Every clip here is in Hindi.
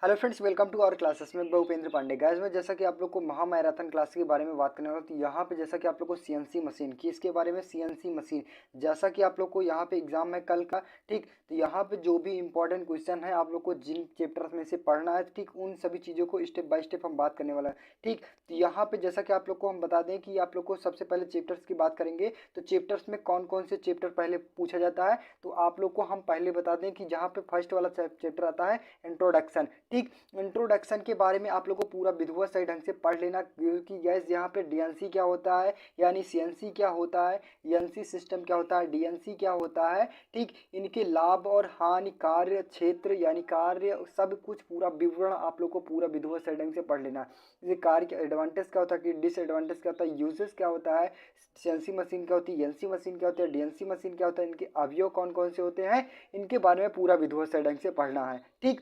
Hello friends, welcome to our classes में भूपेंद्र पांडे। गाइस मैं जैसा कि आप लोग को महामैराथन क्लास के बारे में बात करने वाला हूं, तो यहाँ पे जैसा कि आप लोग को सीएनसी मशीन की इसके बारे में सीएनसी मशीन जैसा कि आप लोग को यहाँ पे एग्जाम है कल का। ठीक, तो यहाँ पे जो भी इंपॉर्टेंट क्वेश्चन है आप लोग को जिन चैप्टर्स में से पढ़ना है, ठीक उन सभी चीज़ों को स्टेप बाय स्टेप हम बात करने वाला है। ठीक, तो यहाँ पे जैसा कि आप लोग को हम बता दें कि आप लोग को सबसे पहले चैप्टर्स की बात करेंगे। तो चैप्टर्स में कौन कौन से चैप्टर पहले पूछा जाता है, तो आप लोग को हम पहले बता दें कि जहाँ पे फर्स्ट वाला चैप्टर आता है इंट्रोडक्शन। ठीक, इंट्रोडक्शन के बारे में आप लोग को पूरा विधिवत सही ढंग से पढ़ लेना, क्योंकि गैस यहाँ पे डीएनसी क्या होता है, यानी सीएनसी क्या होता है, एनसी सिस्टम क्या होता है, डीएनसी क्या होता है। ठीक, इनके लाभ और हानि, कार्य क्षेत्र यानी कार्य, सब कुछ पूरा विवरण आप लोग को पूरा विधिवत सही ढंग से पढ़ लेना। जैसे कार्य के एडवांटेज क्या होता है, कि डिसएडवांटेज क्या होता है, यूजेस क्या होता है, सीएनसी मशीन क्या होती है, एनसी मशीन क्या होती है, डीएनसी मशीन क्या होता है, इनके अवयव कौन कौन से होते हैं, इनके बारे में पूरा विधिवत सही ढंग से पढ़ना है। ठीक,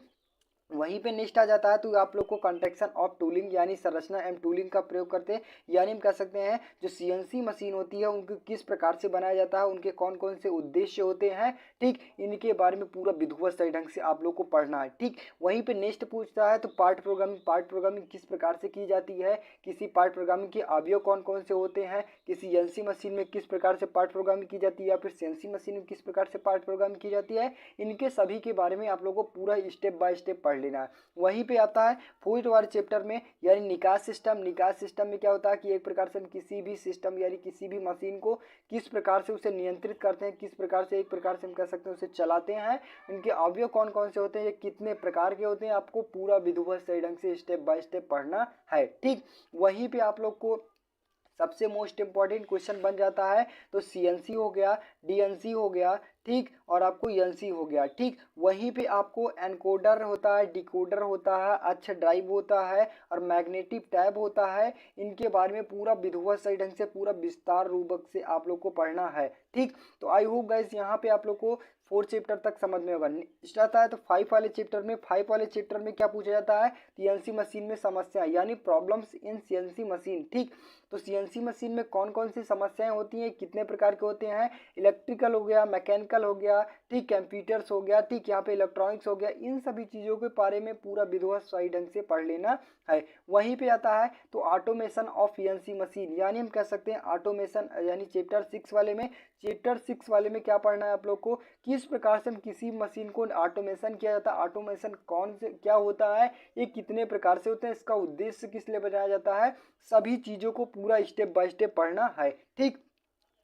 वहीं पे नेक्स्ट आ जाता है तो आप लोग को कंस्ट्रक्शन ऑफ टूलिंग यानी संरचना एवं टूलिंग का प्रयोग करते हैं, यानी हम कह सकते हैं जो सीएनसी मशीन होती है उनको किस प्रकार से बनाया जाता है, उनके कौन कौन से उद्देश्य होते हैं। ठीक, इनके बारे में पूरा विधिवत सही ढंग से आप लोग को पढ़ना है। ठीक, वहीं पे नेक्स्ट पूछता है तो पार्ट प्रोग्रामिंग किस प्रकार से की जाती है, किसी पार्ट प्रोग्रामिंग के अवयव कौन कौन से होते हैं, किसी एनसी मशीन में किस प्रकार से पार्ट प्रोग्रामिंग की जाती है, या फिर सीएनसी मशीन में किस प्रकार से पार्ट प्रोग्रामिंग की जाती है, इनके सभी के बारे में आप लोग को पूरा स्टेप बाय स्टेप पढ़ लेना है। वहीं पे आता है फोर्थ वाले चैप्टर में, यानी निकास सिस्टम। निकास सिस्टम में क्या होता है कि एक प्रकार से हम किसी भी सिस्टम यानी किसी भी मशीन को किस प्रकार से उसे नियंत्रित करते हैं, किस प्रकार से एक प्रकार से हम कह सकते हैं उसे चलाते हैं, इनके अवयव कौन कौन से होते हैं, ये कितने प्रकार के होते हैं, आपको पूरा विधिवत सही ढंग से स्टेप बाय स्टेप पढ़ना है। ठीक, वहीं पे आप लोग को सबसे मोस्ट इंपॉर्टेंट क्वेश्चन बन जाता है तो सीएनसी हो गया, डीएनसी हो गया, ठीक, और आपको एनसी हो गया। ठीक, वहीं पे आपको एनकोडर होता है, डिकोडर होता है, अक्ष ड्राइव होता है और मैग्नेटिक टैब होता है। इनके बारे में पूरा विधिवत सही ढंग से पूरा विस्तार रूपक से आप लोग को पढ़ना है। ठीक, तो आई होप गाइस यहाँ पे आप लोग को 4 चैप्टर तक समझ में होगा। नेक्स्ट आता है तो 5 वाले चैप्टर में। 5 वाले चैप्टर में क्या पूछा जाता है, सीएनसी मशीन में समस्या यानी प्रॉब्लम्स इन सीएनसी मशीन। ठीक, तो सीएनसी मशीन में कौन कौन सी समस्याएं होती हैं, कितने प्रकार के होते हैं, इलेक्ट्रिकल हो गया, मैकेनिकल हो गया, ठीक, कंप्यूटर्स हो गया, ठीक, यहाँ पे इलेक्ट्रॉनिक्स हो गया, इन सभी चीज़ों के बारे में पूरा विधिवत सही ढंग से पढ़ लेना है। वहीं पे आता है तो ऑटोमेशन ऑफ सीएनसी मशीन, यानी हम कह सकते हैं ऑटोमेशन, यानी चैप्टर 6 वाले में। चैप्टर 6 वाले में क्या पढ़ना है आप लोग को, किस प्रकार से हम किसी मशीन को ऑटोमेशन किया जाता है, ऑटोमेशन कौन से क्या होता है, ये कितने प्रकार से होते हैं, इसका उद्देश्य किस लिए बनाया जाता है, सभी चीज़ों को पूरा स्टेप बाय स्टेप पढ़ना है। ठीक,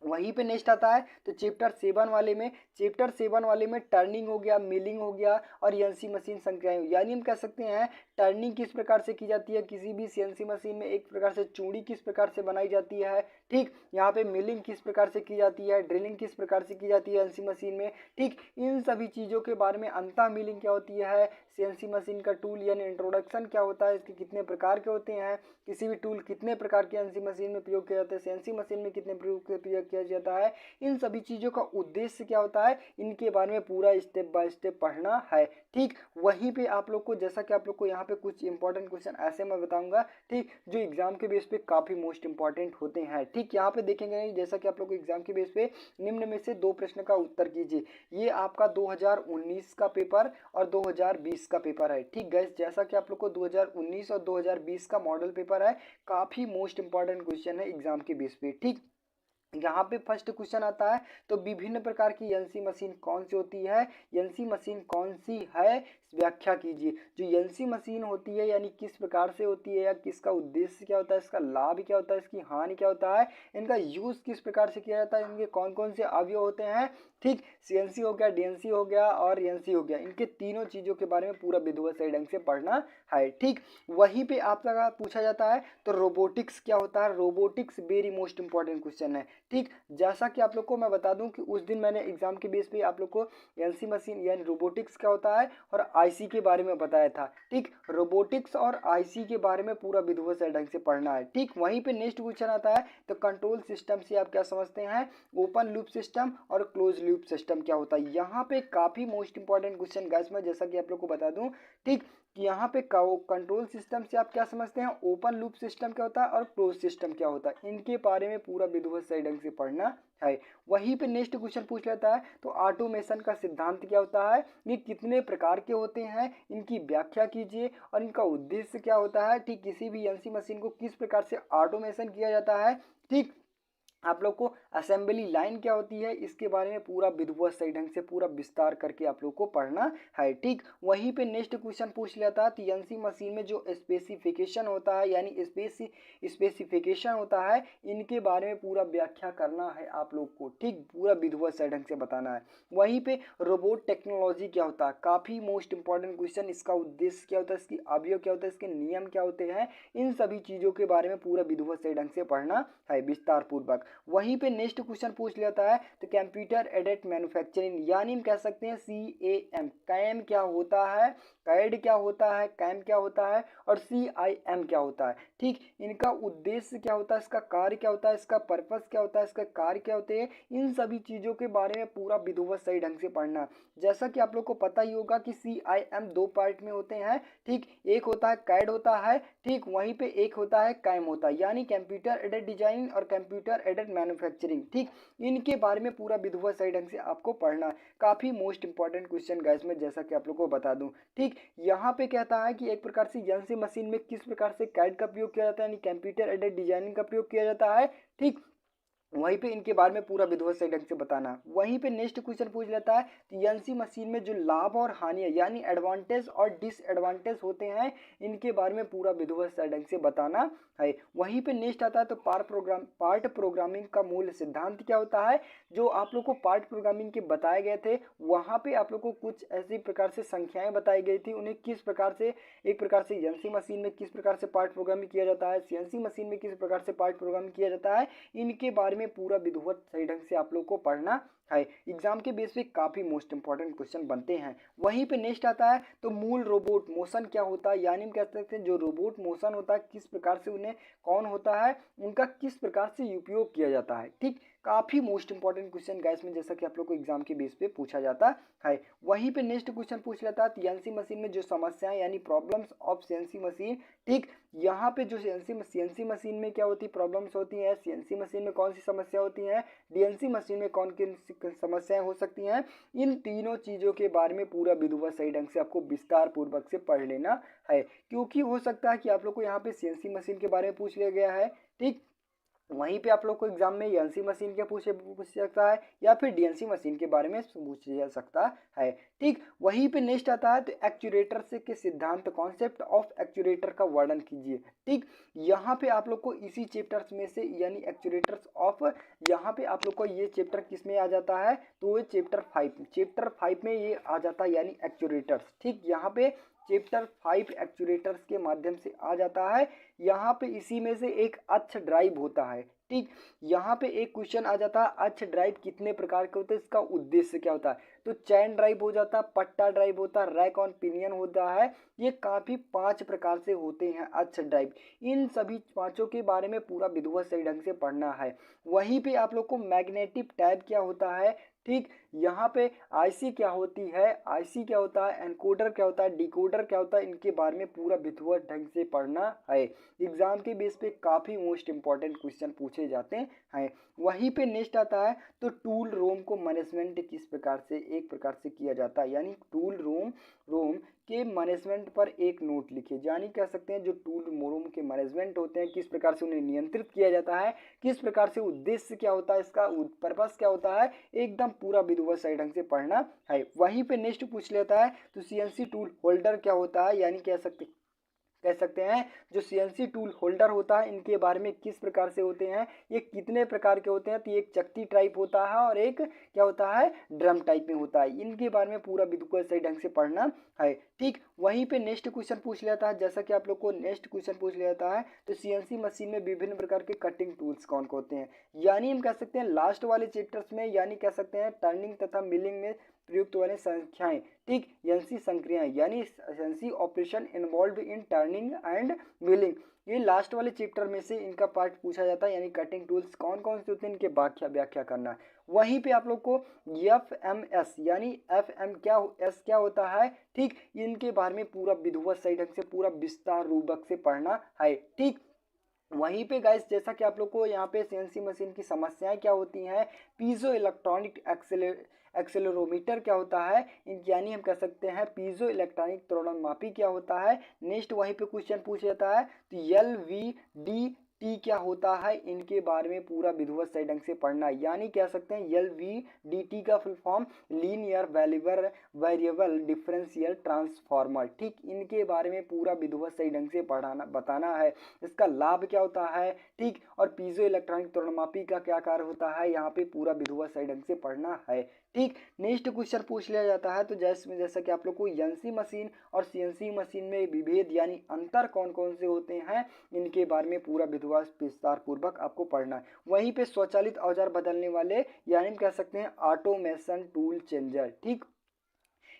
वहीं पे नेक्स्ट आता है तो चैप्टर 7 वाले में। चैप्टर 7 वाले में टर्निंग हो गया, मिलिंग हो गया और सीएनसी मशीन संक्रियाएं, यानी हम कह सकते हैं टर्निंग किस प्रकार से की जाती है, किसी भी सीएनसी मशीन में एक प्रकार से चूड़ी किस प्रकार से बनाई जाती है। ठीक, यहाँ पे मिलिंग किस प्रकार से की जाती है, ड्रिलिंग किस प्रकार से की जाती है सीएनसी मशीन में। ठीक, इन सभी चीज़ों के बारे में, अंतः मिलिंग क्या होती है, सीएनसी मशीन का टूल यानी इंट्रोडक्शन क्या होता है, इसके कितने प्रकार के होते हैं, किसी भी टूल कितने प्रकार के सीएनसी मशीन में प्रयोग किया जाता है, सीएनसी मशीन में कितने प्रयोग किया जाता है, इन सभी चीज़ों का उद्देश्य क्या होता है, इनके बारे में पूरा स्टेप बाय स्टेप पढ़ना है। ठीक, वहीं पे आप लोग को जैसा कि आप लोग को यहाँ पे कुछ इंपॉर्टेंट क्वेश्चन ऐसे मैं बताऊंगा, ठीक, जो एग्जाम के बेस पे काफ़ी मोस्ट इंपॉर्टेंट होते हैं। ठीक, यहाँ पे देखेंगे जैसा कि आप लोग को एग्जाम के बेस पे निम्न में से 2 प्रश्न का उत्तर कीजिए। ये आपका 2019 का पेपर और 2020 का पेपर है। ठीक गाइस, जैसा कि आप लोग को 2019 और 2020 का मॉडल पेपर है, काफ़ी मोस्ट इंपॉर्टेंट क्वेश्चन है एग्जाम के बेस पे। ठीक, यहाँ पे फर्स्ट क्वेश्चन आता है तो विभिन्न प्रकार की एनसी मशीन कौन सी होती है, एनसी मशीन कौन सी है, व्याख्या कीजिए। जो एनसी मशीन होती है यानी किस प्रकार से होती है, या किसका उद्देश्य क्या होता है, इसका लाभ क्या होता है, इसकी हानि क्या होता है, इनका यूज किस प्रकार से किया जाता है, इनके कौन कौन से अवयव होते हैं। ठीक, सीएनसी हो गया, डीएनसी हो गया और एनसी हो गया, इनके तीनों चीज़ों के बारे में पूरा विधिवत सही ढंग से पढ़ना है। ठीक, वहीं पे आप लगा पूछा जाता है तो रोबोटिक्स क्या होता है, robotics very most important question है। ठीक, जैसा कि आप लोग को मैं बता दूं कि उस दिन मैंने एग्जाम के बेस पे आप लोग को एनसी मशीन यानी रोबोटिक्स क्या होता है और आईसी के बारे में बताया था। ठीक, रोबोटिक्स और आईसी के बारे में पूरा विधिवत सही ढंग से पढ़ना है। ठीक, वहीं पे नेक्स्ट क्वेश्चन आता है तो कंट्रोल सिस्टम से आप क्या समझते हैं, ओपन लूप सिस्टम और क्लोज लूप सिस्टम क्या होता है। यहाँ पे काफ़ी मोस्ट इंपॉर्टेंट क्वेश्चन गाइस, मैं जैसा कि आप लोग को बता दूं, ठीक, कि यहाँ पे कंट्रोल सिस्टम से आप क्या समझते हैं, ओपन लूप सिस्टम क्या होता है और क्लोज सिस्टम क्या होता है, इनके बारे में पूरा विधिवत सही ढंग से पढ़ना है। वहीं पे नेक्स्ट क्वेश्चन पूछ लेता है तो ऑटोमेशन का सिद्धांत क्या होता है, ये कितने प्रकार के होते हैं, इनकी व्याख्या कीजिए और इनका उद्देश्य क्या होता है। ठीक, किसी भी एनसी मशीन को किस प्रकार से ऑटोमेशन किया जाता है। ठीक, आप लोग को असेंबली लाइन क्या होती है इसके बारे में पूरा विधिवत सही ढंग से पूरा विस्तार करके आप लोग को पढ़ना है। ठीक, वहीं पे नेक्स्ट क्वेश्चन पूछ लेता है तो एनसी मशीन में जो स्पेसिफिकेशन होता है यानी स्पेसिफिकेशन होता है इनके बारे में पूरा व्याख्या करना है आप लोग को। ठीक, पूरा विधिवत सही ढंग से बताना है। वहीं पे रोबोट टेक्नोलॉजी क्या होता है, काफ़ी मोस्ट इंपॉर्टेंट क्वेश्चन, इसका उद्देश्य क्या होता है, इसकी अवयव क्या होता है, इसके नियम क्या होते हैं, इन सभी चीज़ों के बारे में पूरा विधिवत सही ढंग से पढ़ना है विस्तार पूर्वक। वहीं पे नेक्स्ट क्वेश्चन पूछ लेता है तो कंप्यूटर एडेड मैन्युफैक्चरिंग यानी हम कह सकते हैं CAM, कैम क्या होता है, कैड क्या होता है, कैम क्या होता है और CIM क्या होता है। ठीक, इनका उद्देश्य क्या होता है, इसका कार्य क्या होता है, इसका पर्पस क्या होता है, इसका कार्य क्या होते हैं, इन सभी चीज़ों के बारे में पूरा विधिवत सही ढंग से पढ़ना। जैसा कि आप लोग को पता ही होगा कि CIM दो पार्ट में होते हैं। ठीक, एक होता है कैड होता है, ठीक, वहीं पे एक होता है कैम होता है यानी कंप्यूटर एडेड डिजाइन और कंप्यूटर एडेड मैन्युफैक्चरिंग। ठीक, इनके बारे में पूरा विधिवत सही ढंग से आपको पढ़ना है। काफ़ी मोस्ट इंपॉर्टेंट क्वेश्चन गाइस में जैसा कि आप लोग को बता दूं। ठीक, यहाँ पे कहता है कि एक प्रकार से एनसी मशीन में किस प्रकार से कैड का प्रयोग किया जाता है यानी कंप्यूटर एडेड डिजाइनिंग का प्रयोग किया जाता है। ठीक, वहीं पे इनके बारे में पूरा विधिवत सही ढंग से बताना। वहीं पे नेक्स्ट क्वेश्चन पूछ लेता है तो एनसी मशीन में जो लाभ और हानि यानी एडवांटेज और डिसएडवांटेज होते हैं इनके बारे में पूरा विधिवत सही ढंग से बताना है। वहीं पे नेक्स्ट आता है तो पार्ट प्रोग्रामिंग का मूल सिद्धांत क्या होता है। जो आप लोग को पार्ट प्रोग्रामिंग के बताए गए थे वहाँ पे आप लोग को कुछ ऐसी प्रकार से संख्याएं बताई गई थी, उन्हें किस प्रकार से एक प्रकार से एनसी मशीन में किस प्रकार से पार्ट प्रोग्रामिंग किया जाता है, सीएनसी मशीन में किस प्रकार से पार्ट प्रोग्रामिंग किया जाता है, इनके बारे में पूरा विधिवत सही ढंग से आप लोग को पढ़ना है। एग्जाम के बेस पे काफ़ी मोस्ट इंपॉर्टेंट क्वेश्चन बनते हैं। वहीं पे नेक्स्ट आता है तो मूल रोबोट मोशन क्या होता है यानी हम कह सकते हैं जो रोबोट मोशन होता है किस प्रकार से उन्हें कौन होता है, उनका किस प्रकार से उपयोग किया जाता है। ठीक, काफ़ी मोस्ट इंपॉर्टेंट क्वेश्चन गैस में जैसा कि आप लोग को एग्जाम के बेस पे पूछा जाता है। वहीं पे नेक्स्ट क्वेश्चन पूछ लेता है सीएनसी मशीन में जो समस्याएं यानी प्रॉब्लम्स ऑफ सीएनसी मशीन। ठीक, यहाँ पे जो सीएनसी मशीन में क्या होती प्रॉब्लम्स होती हैं, सीएनसी मशीन में कौन सी समस्या होती हैं, डीएनसी मशीन में कौन किन समस्याएं हो सकती हैं, इन तीनों चीज़ों के बारे में पूरा विधिवत सही ढंग से आपको विस्तार पूर्वक से पढ़ लेना है। क्योंकि हो सकता है कि आप लोग को यहाँ पे सीएनसी मशीन के बारे में पूछ लिया गया है। ठीक, वहीं पे आप लोग को एग्जाम में एनसी मशीन के पूछ सकता है या फिर डीएनसी मशीन के बारे में पूछ जा सकता है। ठीक, वहीं पे नेक्स्ट आता है तो एक्चुएटर से के सिद्धांत कॉन्सेप्ट ऑफ एक्चुएटर का वर्णन कीजिए। ठीक, यहाँ पे आप लोग को इसी चैप्टर्स में से यानी एक्चुएटर्स ऑफ, यहाँ पे आप लोग को ये चैप्टर किस में आ जाता है तो ये चैप्टर 5 में ये आ जाता है यानी एक्चुएटर्स। ठीक, यहाँ पे चैप्टर 5 एक्चुएटर्स के माध्यम से आ जाता है। यहाँ पे इसी में से एक अक्ष ड्राइव होता है। ठीक, यहाँ पे एक क्वेश्चन आ जाता है अक्ष ड्राइव कितने प्रकार के होते हैं, इसका उद्देश्य क्या होता है, तो चैन ड्राइव हो जाता है, पट्टा ड्राइव होता है, रैक ऑन पिनियन होता है। ये काफ़ी 5 प्रकार से होते हैं अक्ष ड्राइव। इन सभी पांचों के बारे में पूरा विधिवत सही ढंग से पढ़ना है। वहीं पे आप लोग को मैग्नेटिक टैब क्या होता है। ठीक, यहाँ पे आईसी क्या होती है, आईसी क्या होता है, एनकोडर क्या होता है, डिकोडर क्या होता है, इनके बारे में पूरा विधिवत ढंग से पढ़ना है। एग्जाम के बेस पे काफ़ी मोस्ट इंपॉर्टेंट क्वेश्चन पूछे जाते हैं। वहीं पे नेक्स्ट आता है तो टूल रोम को मैनेजमेंट किस प्रकार से एक प्रकार से किया जाता है यानी टूल रोम के मैनेजमेंट पर एक नोट लिखिए। यानी कह सकते हैं जो टूल रोम के मैनेजमेंट होते हैं किस प्रकार से उन्हें नियंत्रित किया जाता है, किस प्रकार से उद्देश्य क्या होता है, इसका पर्पस क्या होता है, एकदम पूरा विधिवत सही ढंग से पढ़ना है। वहीं पे नेक्स्ट पूछ लेता है तो सीएनसी टूल होल्डर क्या होता है यानी कह सकते हैं जो सीएनसी टूल होल्डर होता है इनके बारे में किस प्रकार से होते हैं, ये कितने प्रकार के होते हैं, तो एक चक्ती टाइप होता है और एक क्या होता है ड्रम टाइप में होता है। इनके बारे में पूरा विधिवत सही ढंग से पढ़ना है। ठीक, वहीं पे नेक्स्ट क्वेश्चन पूछ लेता है जैसा कि आप लोग को नेक्स्ट क्वेश्चन पूछ लेता है तो सीएनसी मशीन में विभिन्न प्रकार के कटिंग टूल्स कौन कौन होते हैं, यानी हम कह सकते हैं लास्ट वाले चैप्टर्स में यानी कह सकते हैं टर्निंग तथा मिलिंग में प्रयुक्त वाले संख्याएं। ठीक, एनसी संक्रियाएं यानी NC operation involve in turning end milling, ये लास्ट वाले चैप्टर में से इनका पार्ट पूछा जाता है यानी कटिंग टूल्स कौन कौन से होते हैं इनके व्याख्या करना है। वहीं पे आप लोग को एफएमएस यानी एफएम क्या होता है। ठीक, इनके बारे में पूरा विधिवत सही ढंग से पूरा विस्तार रूपक से पढ़ना है। ठीक, वहीं पे गाइस जैसा कि आप लोग को यहाँ पे सीएनसी मशीन की समस्याएं क्या होती हैं, पीजो इलेक्ट्रॉनिक एक्सेलेरोमीटर क्या होता है, यानी हम कह सकते हैं पीजो इलेक्ट्रॉनिक त्वरणमापी क्या होता है। नेक्स्ट वहीं पे क्वेश्चन पूछा जाता है तो एल वी डी टी क्या होता है, इनके बारे में पूरा विधिवत सही ढंग से पढ़ना, यानी कह सकते हैं एल वी डी टी का full form linear variable differential transformer. ठीक, इनके बारे में पूरा विधिवत सही ढंग से पढ़ाना बताना है, इसका लाभ क्या होता है। ठीक, और पीजो इलेक्ट्रॉनिक त्वरणमापी का क्या कार्य होता है, यहाँ पे पूरा विधिवत सही ढंग से पढ़ना है। ठीक, नेक्स्ट क्वेश्चन पूछ लिया जाता है तो जैसा कि आप लोग को एनसी मशीन और सीएनसी मशीन में विभेद यानी अंतर कौन कौन से होते हैं, इनके बारे में पूरा विस्तार पूर्वक आपको पढ़ना है। वहीं पे स्वचालित औजार बदलने वाले यानी कह सकते हैं ऑटोमेशन टूल चेंजर। ठीक,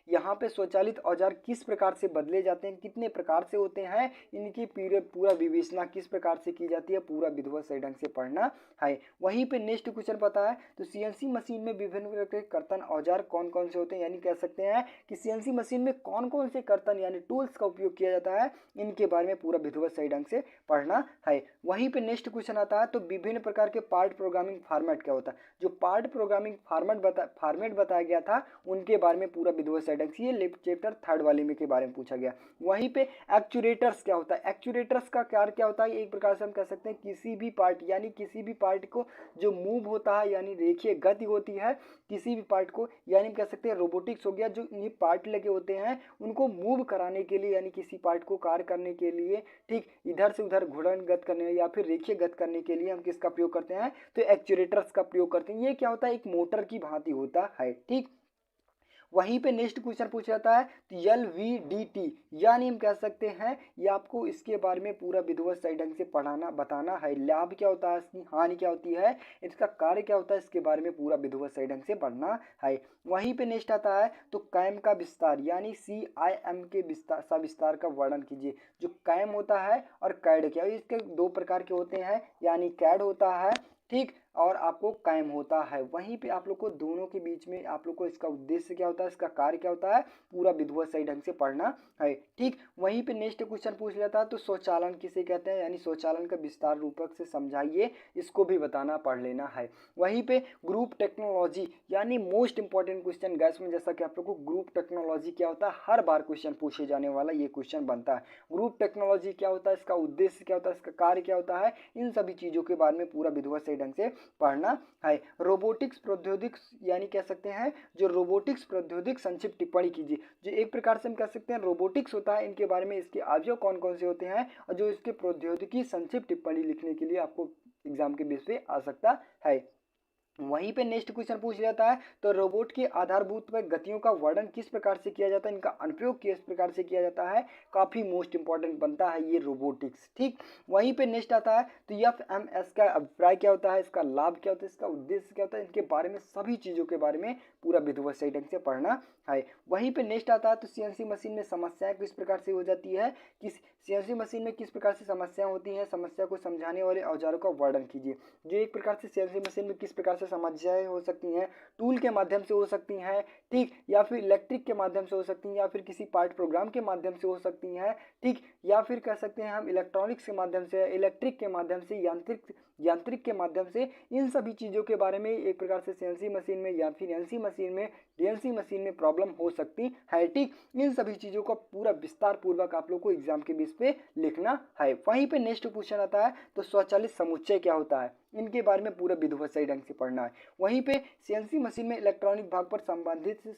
यहाँ पे स्वचालित औजार किस प्रकार से बदले जाते हैं, कितने प्रकार से होते हैं, इनकी पूरा विवेचना किस प्रकार से की जाती है, पूरा विधिवत सही ढंग से पढ़ना है। वहीं पे नेक्स्ट क्वेश्चन पता है तो सीएनसी मशीन में विभिन्न प्रकार के कर्तन औजार कौन कौन से होते हैं, यानी कह सकते हैं कि सीएनसी मशीन में कौन कौन से कर्तन यानी टूल्स का उपयोग किया जाता है, इनके बारे में पूरा विधिवत सही ढंग से पढ़ना है। वहीं पे नेक्स्ट क्वेश्चन आता है तो विभिन्न प्रकार के पार्ट प्रोग्रामिंग फॉर्मेट क्या होता है, जो पार्ट प्रोग्रामिंग फॉर्मेट बताया गया था उनके बारे में पूरा विधिवत सही ढंग से लेफ्ट चैप्टर थर्ड वाले में के बारे में पूछा गया। वहीं पे एक्चुएटर्स क्या होता है, एक्चुएटर्स का कार्य क्या होता है, एक प्रकार से हम कह सकते हैं किसी भी पार्ट यानी किसी भी पार्ट को जो मूव होता है यानी रेखीय गति होती है किसी भी पार्ट को, यानी कह सकते हैं रोबोटिक्स हो गया, जो ये पार्ट लगे होते हैं उनको मूव कराने के लिए यानी किसी पार्ट को कार्य करने के लिए, ठीक, इधर से उधर घूर्णन गत करने या फिर रेखीय गत करने के लिए हम किसका प्रयोग करते हैं तो एक्चुएटर्स का प्रयोग करते हैं। ये क्या होता है, एक मोटर की भांति होता है। ठीक, वहीं पे नेक्स्ट क्वेश्चन पूछा जाता है तो एल वी डी टी यानी हम कह सकते हैं ये आपको इसके बारे में पूरा विधिवत सही ढंग से पढ़ाना बताना है, लाभ क्या होता है, इसकी हानि क्या होती है, इसका कार्य क्या होता है, इसके बारे में पूरा विधिवत सही ढंग से पढ़ना है। वहीं पे नेक्स्ट आता है तो कैम का विस्तार यानी CIM के सविस्तार का वर्णन कीजिए। जो कैम होता है और कैड क्या, इसके दो प्रकार के होते हैं, यानी कैड होता है, ठीक, और आपको कायम होता है। वहीं पे आप लोग को दोनों के बीच में आप लोग को इसका उद्देश्य क्या होता है, इसका कार्य क्या होता है, पूरा विधिवत सही ढंग से पढ़ना है। ठीक, वहीं पे नेक्स्ट क्वेश्चन पूछ लेता है तो स्वचालन किसे कहते हैं, यानी स्वचालन का विस्तार रूपक से समझाइए, इसको भी बताना पढ़ लेना है। वहीं पे ग्रुप टेक्नोलॉजी यानी मोस्ट इंपॉर्टेंट क्वेश्चन गैस में, जैसा कि आप लोग को ग्रुप टेक्नोलॉजी क्या होता है हर बार क्वेश्चन पूछे जाने वाला ये क्वेश्चन बनता है। ग्रुप टेक्नोलॉजी क्या होता है, इसका उद्देश्य क्या होता है, इसका कार्य क्या होता है, इन सभी चीजों के बारे में पूरा विधिवत सही ढंग से पढ़ना है। रोबोटिक्स प्रौद्योगिक्स यानी कह सकते हैं जो रोबोटिक्स प्रौद्योगिक संक्षिप्त टिप्पणी कीजिए। जो एक प्रकार से हम कह सकते हैं रोबोटिक्स होता है, इनके बारे में इसके अवयव कौन कौन से होते हैं और जो इसके प्रौद्योगिकी संक्षिप्त टिप्पणी लिखने के लिए आपको एग्जाम के बेस पे आ सकता है। वहीं पे नेक्स्ट क्वेश्चन पूछ जाता है तो रोबोट के आधारभूत गतियों का वर्णन किस प्रकार से किया जाता है, इनका अनुप्रयोग किस प्रकार से किया जाता है, काफी मोस्ट इंपॉर्टेंट बनता है ये रोबोटिक्स। ठीक, वहीं पे नेक्स्ट आता है तो FMS का अभिप्राय क्या होता है, इसका लाभ क्या होता है, इसका उद्देश्य क्या होता है, इनके बारे में सभी चीजों के बारे में पूरा विधिवत सही ढंग से पढ़ना है। वहीं पे नेक्स्ट आता है तो सीएनसी मशीन में समस्याएं किस प्रकार से हो जाती है, कि सीएनसी मशीन में किस प्रकार से समस्याएं होती हैं, समस्या को समझाने वाले औजारों का वर्णन कीजिए। जो एक प्रकार से सीएनसी मशीन में किस प्रकार से समस्याएं हो सकती हैं, टूल के माध्यम से हो सकती हैं, ठीक, या फिर इलेक्ट्रिक के माध्यम से हो सकती हैं, या फिर किसी पार्ट प्रोग्राम के माध्यम से हो सकती हैं, ठीक, या फिर कह सकते हैं हम इलेक्ट्रॉनिक्स के माध्यम से, इलेक्ट्रिक के माध्यम से, यांत्रिक के माध्यम से, इन सभी चीज़ों के बारे में एक प्रकार से सीएनसी मशीन में या फिर एनसी मशीन में डीएनसी मशीन में प्रॉब्लम हो सकती है। ठीक, इन सभी चीज़ों का पूरा विस्तार पूर्वक आप लोग को एग्जाम के बेस पे लिखना है। वहीं पे नेक्स्ट क्वेश्चन आता है तो स्वचालित समुच्चय क्या होता है, इनके बारे में पूरा विधिवत सही ढंग से पढ़ना है। वहीं पे सीएनसी मशीन में इलेक्ट्रॉनिक भाग पर संबंधित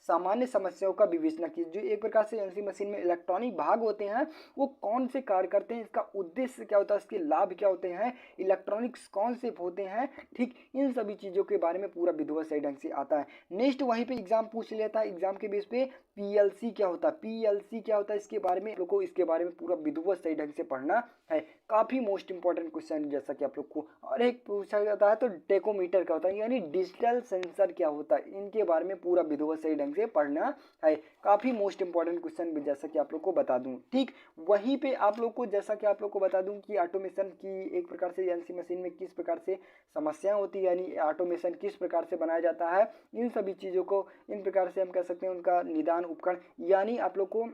सामान्य समस्याओं का विवेचना की। जो एक प्रकार से एनसी मशीन में इलेक्ट्रॉनिक भाग होते हैं वो कौन से कार्य करते हैं, इसका उद्देश्य क्या होता है, इसके लाभ क्या होते हैं, इलेक्ट्रॉनिक्स कौन से होते हैं, ठीक, इन सभी चीज़ों के बारे में पूरा विधिवत सही ढंग से आता है। नेक्स्ट वहीं पे एग्जाम पूछ लेता है, एग्जाम के बेस पे पीएलसी क्या होता है, पीएलसी क्या होता है, इसके बारे में लोगों को इसके बारे में पूरा विधिवत सही ढंग से पढ़ना है। काफ़ी मोस्ट इंपॉर्टेंट क्वेश्चन जैसा कि आप लोग को और एक पूछा जाता है तो टेकोमीटर क्या होता है यानी डिजिटल सेंसर क्या होता है, इनके बारे में पूरा विधिवत सही ढंग से पढ़ना है। काफ़ी मोस्ट इंपॉर्टेंट क्वेश्चन जैसा कि आप लोग को बता दूं। ठीक, वहीं पे आप लोग को जैसा कि आप लोग को बता दूं कि ऑटोमेशन की एक प्रकार से एनसी मशीन में किस प्रकार से समस्याएं होती है यानी ऑटोमेशन किस प्रकार से बनाया जाता है, इन सभी चीज़ों को इन प्रकार से हम कह सकते हैं उनका निदान उपकरण, यानी आप लोग को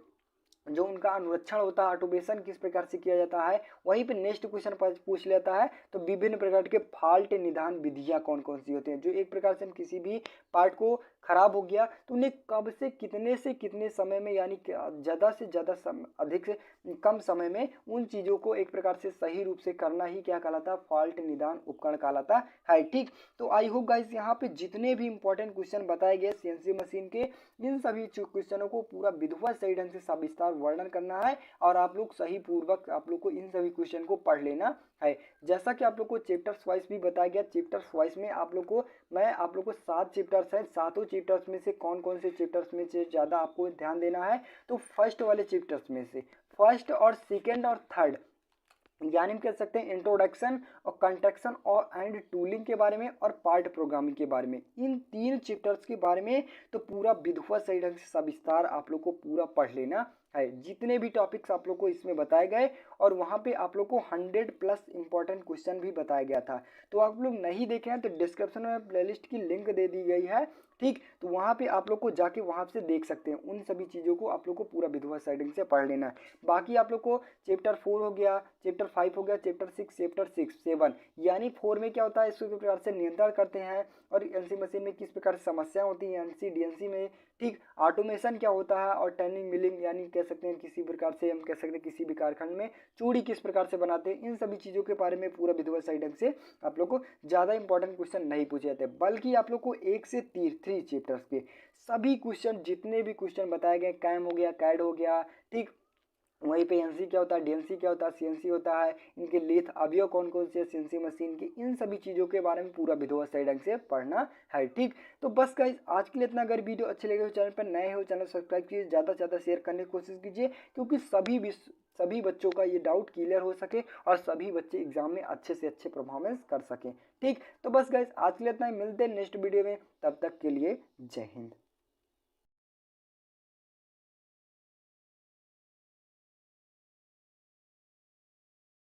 जो उनका अनुरक्षण होता है, ऑटोमेशन किस प्रकार से किया जाता है। वहीं पे नेक्स्ट क्वेश्चन पूछ लेता है तो विभिन्न प्रकार के फॉल्ट निदान विधियां कौन कौन सी होती हैं। जो एक प्रकार से हम किसी भी पार्ट को खराब हो गया तो उन्हें कब से कितने समय में, यानी ज़्यादा से ज़्यादा अधिक से कम समय में उन चीज़ों को एक प्रकार से सही रूप से करना ही क्या कहलाता है, फॉल्ट निदान उपकरण कहलाता है। ठीक, तो आई होप गाइस यहाँ पे जितने भी इंपॉर्टेंट क्वेश्चन बताए गए सीएनसी मशीन के, इन सभी क्वेश्चनों को पूरा विधिवत सही ढंग से सविस्तार वर्णन करना है और आप लोग सही पूर्वक आप लोग को इन सभी क्वेश्चन को पढ़ लेना है। जैसा कि आप लोग को चैप्टर्स वाइज भी बताया गया, चैप्टर्स वाइज में आप लोग को मैं आप लोग को 7 चैप्टर्स हैं, सातों चैप्टर्स में से कौन कौन से चैप्टर्स में से ज़्यादा आपको ध्यान देना है, तो फर्स्ट वाले चैप्टर्स में से फर्स्ट और सेकेंड और थर्ड, यानी हम कह सकते हैं इंट्रोडक्शन और कंस्ट्रक्शन और एंड टूलिंग के बारे में और पार्ट प्रोग्रामिंग के बारे में, इन 3 चैप्टर्स के बारे में तो पूरा विधिवत सही ढंग से सविस्तार आप लोग को पूरा पढ़ लेना है। जितने भी टॉपिक्स आप लोग को इसमें बताए गए और वहाँ पे आप लोग को 100+ इंपॉर्टेंट क्वेश्चन भी बताया गया था। तो आप लोग नहीं देखे हैं तो डिस्क्रिप्शन में प्लेलिस्ट की लिंक दे दी गई है। ठीक, तो वहाँ पे आप लोग को जाके वहाँ से देख सकते हैं। उन सभी चीज़ों को आप लोग को पूरा विधिवत साइडिंग से पढ़ लेना है। बाकी आप लोग को चैप्टर 4 हो गया, चैप्टर 5 हो गया, चैप्टर 6, चैप्टर 6, 7, यानी 4 में क्या होता है, इसको किस प्रकार से नियंत्रण करते हैं और एनसी मशीन में किस प्रकार से समस्या होती है, एनसी डीएनसी में। ठीक, ऑटोमेशन क्या होता है और टर्निंग मिलिंग, यानी कह सकते हैं किसी प्रकार से हम कह सकते हैं किसी भी कारखाने में चूड़ी किस प्रकार से बनाते हैं, इन सभी चीज़ों के बारे में पूरा विधिवत सही ढंग से आप लोग को ज़्यादा इंपॉर्टेंट क्वेश्चन नहीं पूछे जाते, बल्कि आप लोग को 1 से 3 चैप्टर्स के सभी क्वेश्चन, जितने भी क्वेश्चन बताए गए, कैम हो गया, कैड हो गया, ठीक, वहीं पे एनसी क्या होता है, डीएनसी क्या होता है, सीएनसी होता है, इनके लेथ अवयव कौन कौन से सीएनसी मशीन के, इन सभी चीज़ों के बारे में पूरा विधिवत सही ढंग से पढ़ना है। ठीक, तो बस गाइस आज के लिए इतना। अगर वीडियो अच्छे लगे तो चैनल पर नए हो चैनल सब्सक्राइब कीजिए, ज़्यादा से ज़्यादा शेयर करने की कोशिश कीजिए, क्योंकि सभी बच्चों का ये डाउट क्लियर हो सके और सभी बच्चे एग्जाम में अच्छे से अच्छे परफॉर्मेंस कर सकें। ठीक, तो बस गाइस आज के लिए इतना ही, मिलते हैं नेक्स्ट वीडियो में, तब तक के लिए जय हिंद।